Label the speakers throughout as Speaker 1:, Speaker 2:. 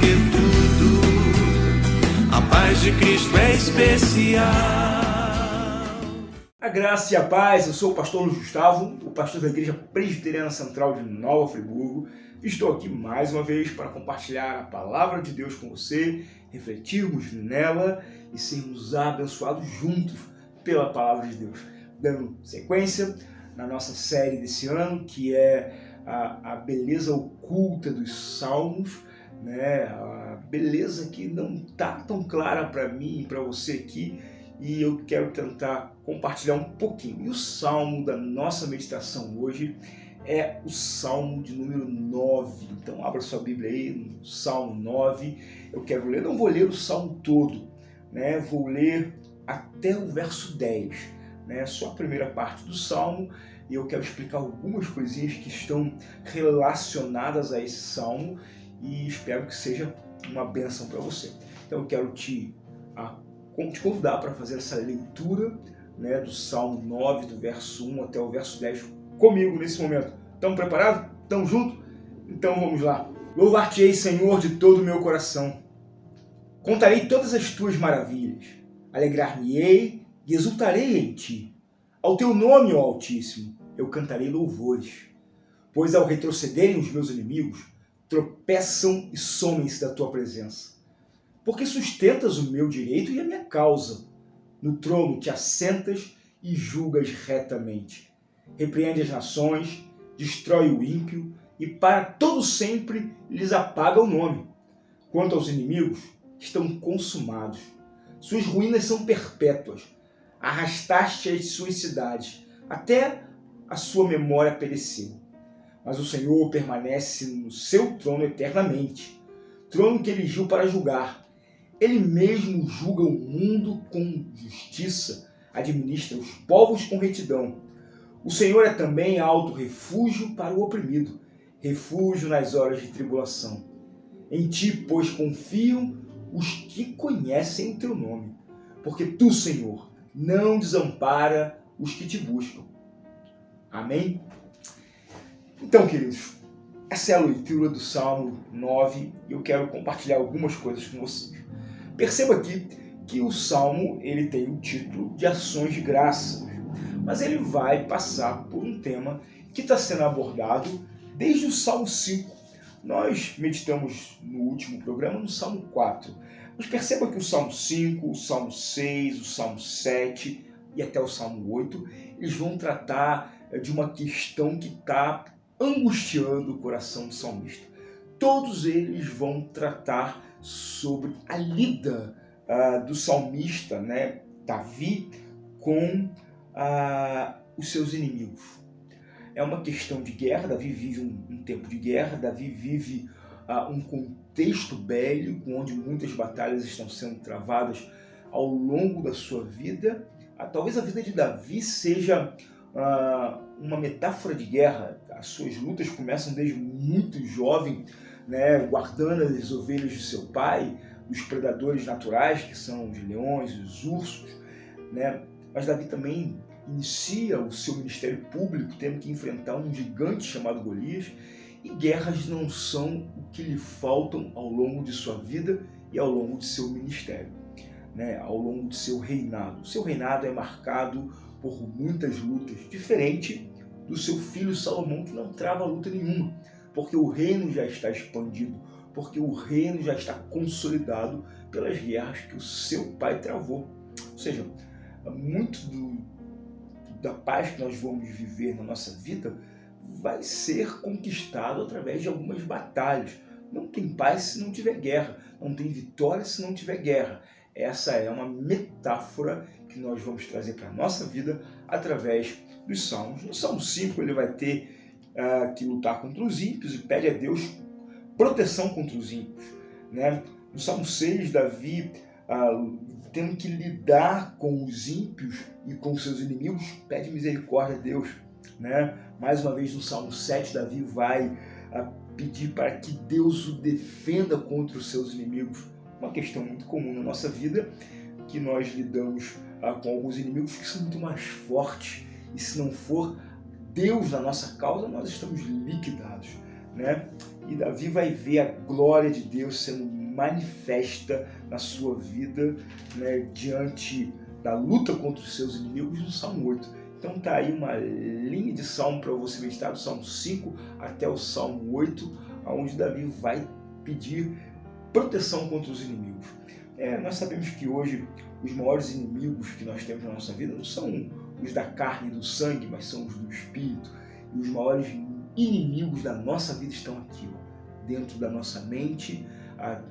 Speaker 1: que tudo, a paz de Cristo é especial.
Speaker 2: A graça e a paz, eu sou o pastor Luiz Gustavo, o pastor da Igreja Presbiteriana Central de Nova Friburgo. Estou aqui mais uma vez para compartilhar a palavra de Deus com você, refletirmos nela e sermos abençoados juntos pela palavra de Deus. Dando sequência na nossa série desse ano, que é a beleza oculta dos Salmos, né? A beleza que não está tão clara para mim e para você aqui, e eu quero tentar compartilhar um pouquinho. E o salmo da nossa meditação hoje é o salmo de número 9. Então abra sua Bíblia aí no salmo 9. Eu quero ler, não vou ler o salmo todo, né? Vou ler até o verso 10, né? Só a primeira parte do salmo, e eu quero explicar algumas coisinhas que estão relacionadas a esse salmo e espero que seja uma bênção para você. Então eu quero te convidar para fazer essa leitura, né, do Salmo 9, do verso 1 até o verso 10, comigo nesse momento. Estamos preparados? Estamos juntos? Então vamos lá. Louvar-te-ei, Senhor, de todo o meu coração. Contarei todas as tuas maravilhas. Alegrar-me-ei e exultarei em ti. Ao teu nome, ó Altíssimo, eu cantarei louvores. Pois ao retrocederem os meus inimigos, tropeçam e somem-se da tua presença. Porque sustentas o meu direito e a minha causa. No trono te assentas e julgas retamente. Repreende as nações, destrói o ímpio e para todo sempre lhes apaga o nome. Quanto aos inimigos, estão consumados. Suas ruínas são perpétuas. Arrastaste as suas cidades, até a sua memória pereceu. Mas o Senhor permanece no seu trono eternamente, trono que eligiu para julgar. Ele mesmo julga o mundo com justiça, administra os povos com retidão. O Senhor é também alto refúgio para o oprimido, refúgio nas horas de tribulação. Em ti, pois, confiam os que conhecem o teu nome, porque tu, Senhor, não desampara os que te buscam. Amém? Então, queridos, essa é a leitura do Salmo 9 e eu quero compartilhar algumas coisas com vocês. Perceba aqui que o Salmo ele tem o título de Ações de Graça, mas ele vai passar por um tema que está sendo abordado desde o Salmo 5. Nós meditamos no último programa no Salmo 4, mas perceba que o Salmo 5, o Salmo 6, o Salmo 7 e até o Salmo 8, eles vão tratar de uma questão que está angustiando o coração do salmista. Todos eles vão tratar sobre a lida do salmista, né, Davi, com os seus inimigos. É uma questão de guerra. Davi vive um tempo de guerra, Davi vive um contexto bélico, onde muitas batalhas estão sendo travadas ao longo da sua vida. Talvez a vida de Davi seja uma metáfora de guerra. As suas lutas começam desde muito jovem, né, guardando as ovelhas de seu pai, dos predadores naturais, que são os leões, os ursos, né? Mas Davi também inicia o seu ministério público tendo que enfrentar um gigante chamado Golias, e guerras não são o que lhe faltam ao longo de sua vida e ao longo de seu ministério, né? Ao longo de seu reinado. O seu reinado é marcado por muitas lutas, diferente do seu filho Salomão, que não trava luta nenhuma, porque o reino já está expandido, porque o reino já está consolidado pelas guerras que o seu pai travou. Ou seja, muito da paz que nós vamos viver na nossa vida vai ser conquistado através de algumas batalhas. Não tem paz se não tiver guerra, não tem vitória se não tiver guerra. Essa é uma metáfora que nós vamos trazer para a nossa vida através dos Salmos. No Salmo 5 ele vai ter que lutar contra os ímpios e pede a Deus proteção contra os ímpios, né? No Salmo 6, Davi tendo que lidar com os ímpios e com seus inimigos, pede misericórdia a Deus, né? Mais uma vez no Salmo 7, Davi vai pedir para que Deus o defenda contra os seus inimigos. Uma questão muito comum na nossa vida, que nós lidamos com alguns inimigos que são muito mais fortes, e se não for Deus na nossa causa, nós estamos liquidados. né? E Davi vai ver a glória de Deus sendo manifesta na sua vida, né, diante da luta contra os seus inimigos no Salmo 8. Então tá aí uma linha de salmo para você meditar, do Salmo 5 até o Salmo 8, onde Davi vai pedir proteção contra os inimigos. Nós sabemos que hoje os maiores inimigos que nós temos na nossa vida não são os da carne e do sangue, mas são os do espírito. E os maiores inimigos da nossa vida estão aqui, dentro da nossa mente,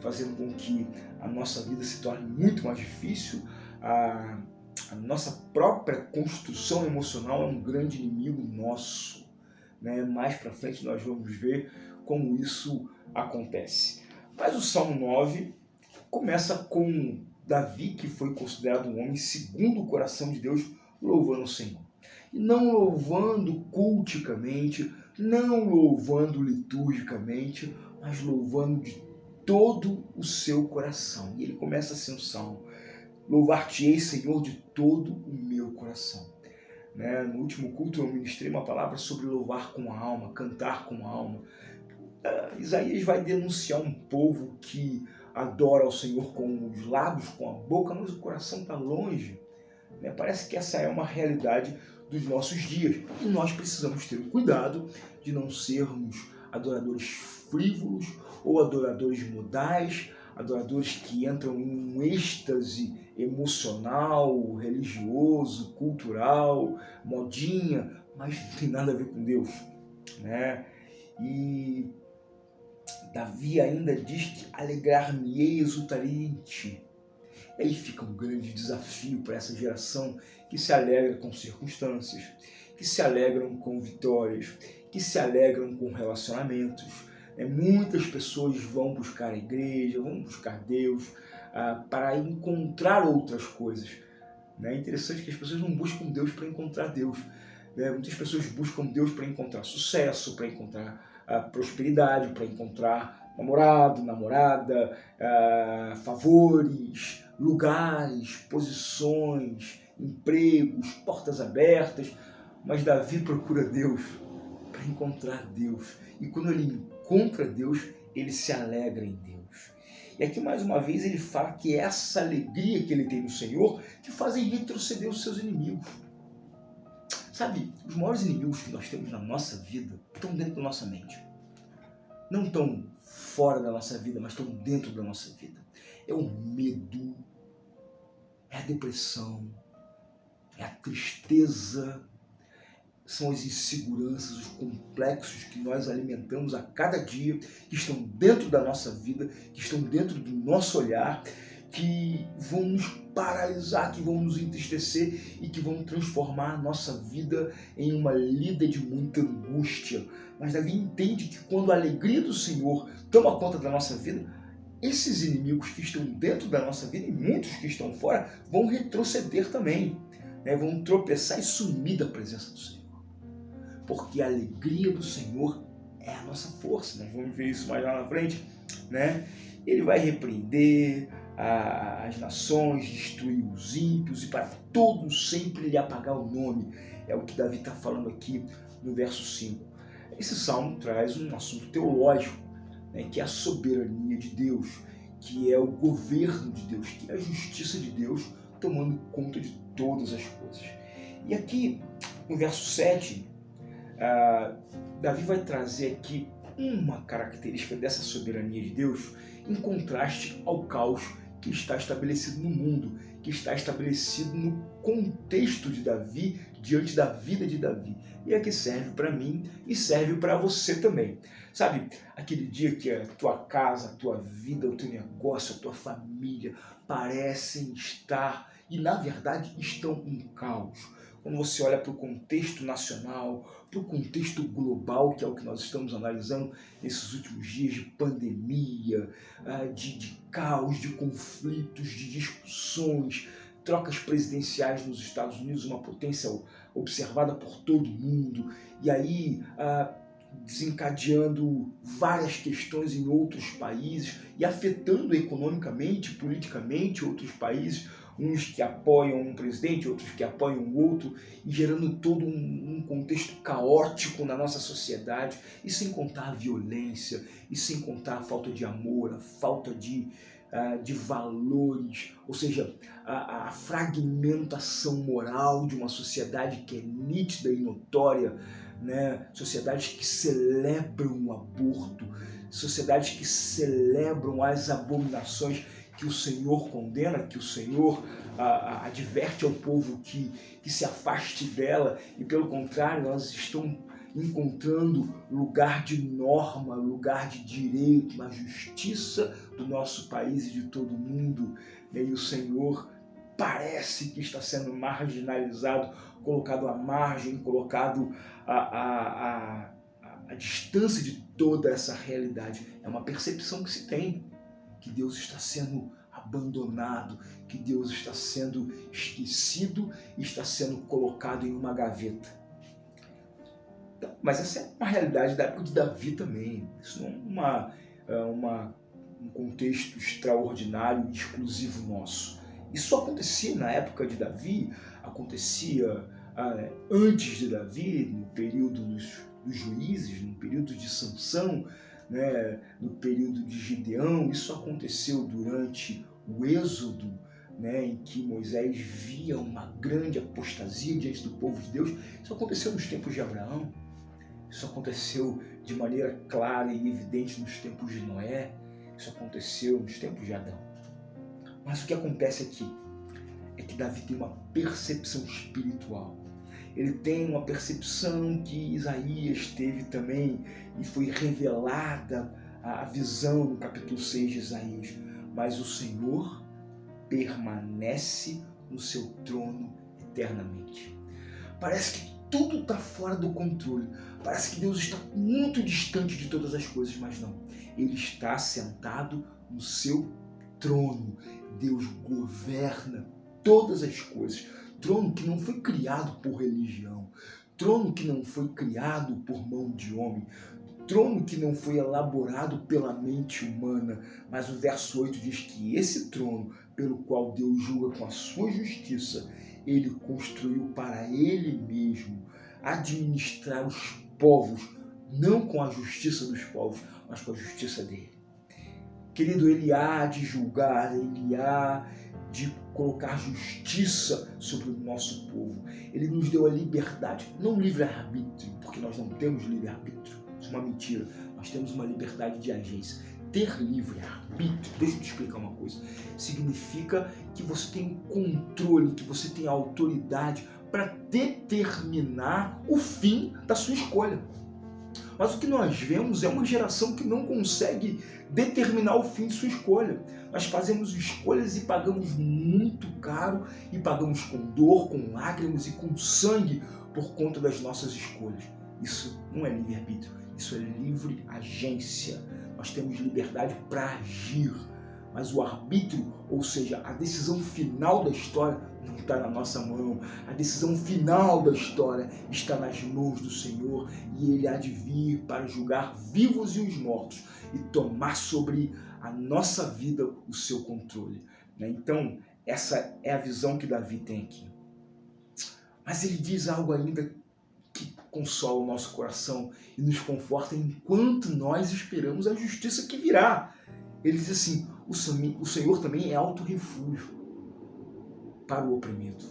Speaker 2: fazendo com que a nossa vida se torne muito mais difícil. A nossa própria construção emocional é um grande inimigo nosso, né? Mais para frente nós vamos ver como isso acontece. Mas o Salmo 9 começa com Davi, que foi considerado um homem segundo o coração de Deus, louvando o Senhor. E não louvando culticamente, não louvando liturgicamente, mas louvando de todo o seu coração. E ele começa assim o salmo: louvar-te-ei, Senhor, de todo o meu coração. No último culto eu ministrei uma palavra sobre louvar com a alma, cantar com a alma. Isaías vai denunciar um povo que adora ao Senhor com os lábios, com a boca, mas o coração está longe. Parece que essa é uma realidade dos nossos dias. E nós precisamos ter o cuidado de não sermos adoradores frívolos ou adoradores modais, adoradores que entram em um êxtase emocional, religioso, cultural, modinha, mas não tem nada a ver com Deus, né? E Davi ainda diz que alegrar-me-ei e exultarei em ti. E aí fica um grande desafio para essa geração que se alegra com circunstâncias, que se alegram com vitórias, que se alegram com relacionamentos. Muitas pessoas vão buscar a igreja, vão buscar Deus para encontrar outras coisas. É interessante que as pessoas não buscam Deus para encontrar Deus. Muitas pessoas buscam Deus para encontrar sucesso, para encontrar prosperidade, para encontrar namorado, namorada, favores, lugares, posições, empregos, portas abertas. Mas Davi procura Deus para encontrar Deus. E quando ele encontra Deus, ele se alegra em Deus. E aqui mais uma vez ele fala que é essa alegria que ele tem no Senhor que fazem retroceder os seus inimigos. Sabe, os maiores inimigos que nós temos na nossa vida estão dentro da nossa mente. Não estão fora da nossa vida, mas estão dentro da nossa vida. É o medo, é a depressão, é a tristeza, são as inseguranças, os complexos que nós alimentamos a cada dia, que estão dentro da nossa vida, que estão dentro do nosso olhar, que vão nos paralisar, que vão nos entristecer e que vão transformar a nossa vida em uma lida de muita angústia. Mas Davi entende que quando a alegria do Senhor toma conta da nossa vida, esses inimigos que estão dentro da nossa vida e muitos que estão fora vão retroceder também, vão tropeçar e sumir da presença do Senhor. Porque a alegria do Senhor é a nossa força. Nós vamos ver isso mais lá na frente, Ele vai repreender as nações, destruir os ímpios e para todos sempre lhe apagar o nome. É o que Davi está falando aqui no verso 5. Esse salmo traz um assunto teológico, que é a soberania de Deus, que é o governo de Deus, que é a justiça de Deus tomando conta de todas as coisas. E aqui, no verso 7, Davi vai trazer aqui uma característica dessa soberania de Deus em contraste ao caos que está estabelecido no mundo, que está estabelecido no contexto de Davi, diante da vida de Davi. E aqui serve para mim e serve para você também. Sabe, aquele dia que a tua casa, a tua vida, o teu negócio, a tua família parecem estar, e na verdade estão em caos. Quando você olha para o contexto nacional, para o contexto global, que é o que nós estamos analisando nesses últimos dias de pandemia, de caos, de conflitos, de discussões, trocas presidenciais nos Estados Unidos, uma potência observada por todo mundo, e aí desencadeando várias questões em outros países e afetando economicamente, politicamente outros países, uns que apoiam um presidente, outros que apoiam o outro, e gerando todo um contexto caótico na nossa sociedade, e sem contar a violência, e sem contar a falta de amor, a falta de valores, ou seja, a fragmentação moral de uma sociedade que é nítida e notória, né? Sociedades que celebram o aborto, sociedades que celebram as abominações que o Senhor condena, que o Senhor adverte ao povo que se afaste dela, e pelo contrário, elas estão encontrando lugar de norma, lugar de direito, na justiça do nosso país e de todo o mundo, né? E o Senhor parece que está sendo marginalizado, colocado à margem, colocado à distância de toda essa realidade. É uma percepção que se tem, que Deus está sendo abandonado, que Deus está sendo esquecido e está sendo colocado em uma gaveta. Então, mas essa é uma realidade da época de Davi também. Isso não é um contexto extraordinário e exclusivo nosso. Isso acontecia na época de Davi, acontecia antes de Davi, no período dos juízes, no período de Sansão, né, no período de Gideão. Isso aconteceu durante o Êxodo, né, em que Moisés via uma grande apostasia diante do povo de Deus. Isso aconteceu nos tempos de Abraão, isso aconteceu de maneira clara e evidente nos tempos de Noé, isso aconteceu nos tempos de Adão. Mas o que acontece aqui é que Davi tem uma percepção espiritual. Ele tem uma percepção que Isaías teve também, e foi revelada a visão no capítulo 6 de Isaías. Mas o Senhor permanece no seu trono eternamente. Parece que tudo está fora do controle. Parece que Deus está muito distante de todas as coisas, mas não. Ele está sentado no seu trono. Deus governa todas as coisas. Trono que não foi criado por religião. Trono que não foi criado por mão de homem. Trono que não foi elaborado pela mente humana. Mas o verso 8 diz que esse trono, pelo qual Deus julga com a sua justiça, ele construiu para ele mesmo administrar os povos, não com a justiça dos povos, mas com a justiça dele. Querido, ele há de julgar, ele há de colocar justiça sobre o nosso povo. Ele nos deu a liberdade, não livre-arbítrio, porque nós não temos livre-arbítrio. Isso é uma mentira. Nós temos uma liberdade de agência. Ter livre-arbítrio, deixa eu te explicar uma coisa, significa que você tem controle, que você tem autoridade para determinar o fim da sua escolha. Mas o que nós vemos é uma geração que não consegue determinar o fim de sua escolha. Nós fazemos escolhas e pagamos muito caro, e pagamos com dor, com lágrimas e com sangue por conta das nossas escolhas. Isso não é livre-arbítrio, isso é livre agência. Nós temos liberdade para agir, mas o arbítrio, ou seja, a decisão final da história, não está na nossa mão. A decisão final da história está nas mãos do Senhor, e Ele há de vir para julgar vivos e os mortos e tomar sobre a nossa vida o seu controle. Então, essa é a visão que Davi tem aqui. Mas ele diz algo ainda que consola o nosso coração e nos conforta enquanto nós esperamos a justiça que virá. Ele diz assim: o Senhor também é alto refúgio para o oprimido,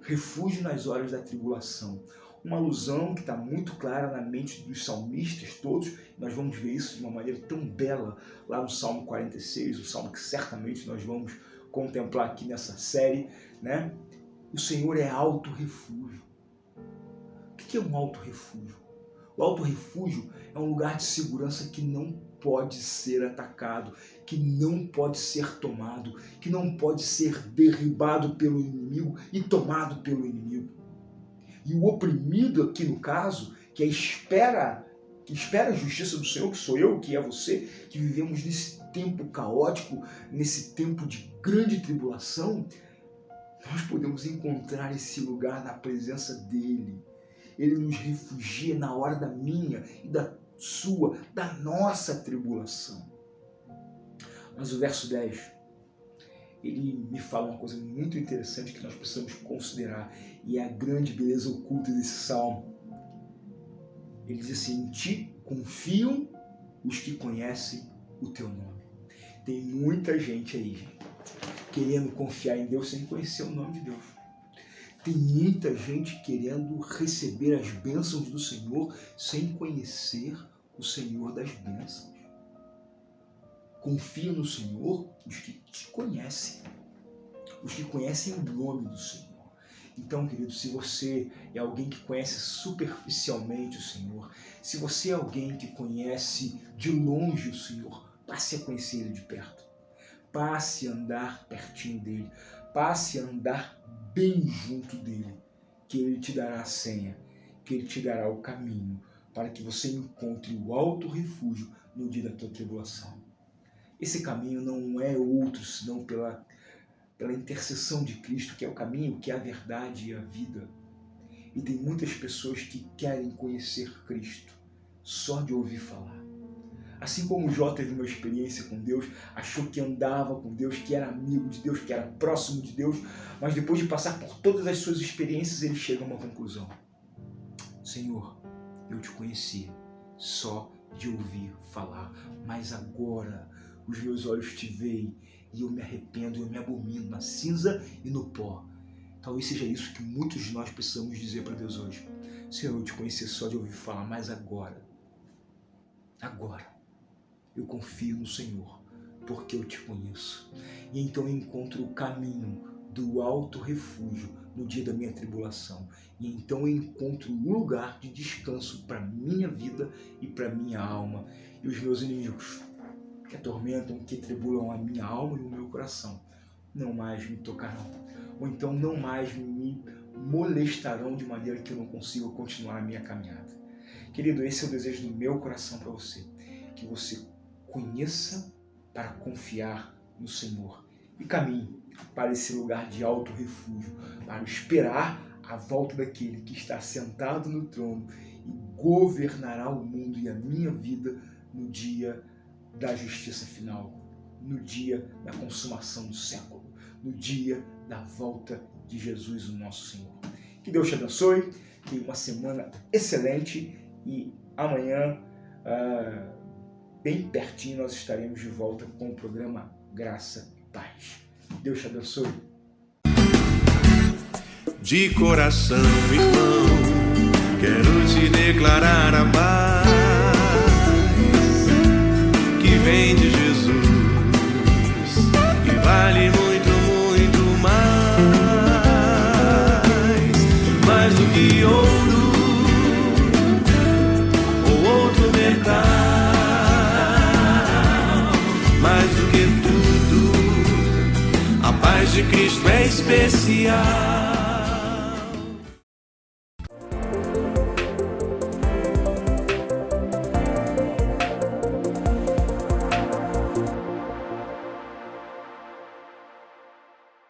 Speaker 2: refúgio nas horas da tribulação. Uma alusão que está muito clara na mente dos salmistas todos. Nós vamos ver isso de uma maneira tão bela lá no Salmo 46, o salmo que certamente nós vamos contemplar aqui nessa série, né? O Senhor é alto refúgio. O que é um alto refúgio? O alto refúgio é um lugar de segurança que não pode ser atacado, que não pode ser tomado, que não pode ser derribado pelo inimigo e tomado pelo inimigo. E o oprimido aqui no caso, que espera a justiça do Senhor, que sou eu, que é você, que vivemos nesse tempo caótico, nesse tempo de grande tribulação, nós podemos encontrar esse lugar na presença dele. Ele nos refugia na hora da minha e da sua, da nossa tribulação. Mas o verso 10, ele me fala uma coisa muito interessante que nós precisamos considerar, e é a grande beleza oculta desse salmo. Ele diz assim: em ti confiam os que conhecem o teu nome. Tem muita gente aí, gente, querendo confiar em Deus sem conhecer o nome de Deus. Tem muita gente querendo receber as bênçãos do Senhor sem conhecer o Senhor das bênçãos. Confia no Senhor os que te conhecem, os que conhecem o nome do Senhor. Então, querido, se você é alguém que conhece superficialmente o Senhor, se você é alguém que conhece de longe o Senhor, passe a conhecer Ele de perto. Passe a andar pertinho dEle. Passe a andar bem junto dEle, que Ele te dará a senha, que Ele te dará o caminho para que você encontre o alto refúgio no dia da tua tribulação. Esse caminho não é outro senão pela intercessão de Cristo, que é o caminho, que é a verdade e a vida. E tem muitas pessoas que querem conhecer Cristo só de ouvir falar. Assim como Jó teve uma experiência com Deus, achou que andava com Deus, que era amigo de Deus, que era próximo de Deus, mas depois de passar por todas as suas experiências, ele chega a uma conclusão: Senhor, eu te conhecia só de ouvir falar, mas agora os meus olhos te veem e eu me arrependo, eu me abomino na cinza e no pó. Talvez seja isso que muitos de nós precisamos dizer para Deus hoje: Senhor, eu te conheci só de ouvir falar, mas agora eu confio no Senhor, porque eu te conheço. E então eu encontro o caminho do alto refúgio no dia da minha tribulação. E então eu encontro um lugar de descanso para minha vida e para minha alma. E os meus inimigos, que atormentam, que tribulam a minha alma e o meu coração, não mais me tocarão. Ou então não mais me molestarão de maneira que eu não consiga continuar a minha caminhada. Querido, esse é o desejo do meu coração para você. Que você conheça para confiar no Senhor e caminhe para esse lugar de alto refúgio, para esperar a volta daquele que está sentado no trono e governará o mundo e a minha vida no dia da justiça final, no dia da consumação do século, no dia da volta de Jesus, o nosso Senhor. Que Deus te abençoe, tenha uma semana excelente e amanhã, bem pertinho, nós estaremos de volta com o programa Graça e Paz. Deus te abençoe.
Speaker 1: De coração, irmão, quero te declarar a paz que vem de Jesus e vale muito, muito mais do que ouro ou outro metal, mais do que tudo, a paz de Cristo é especial.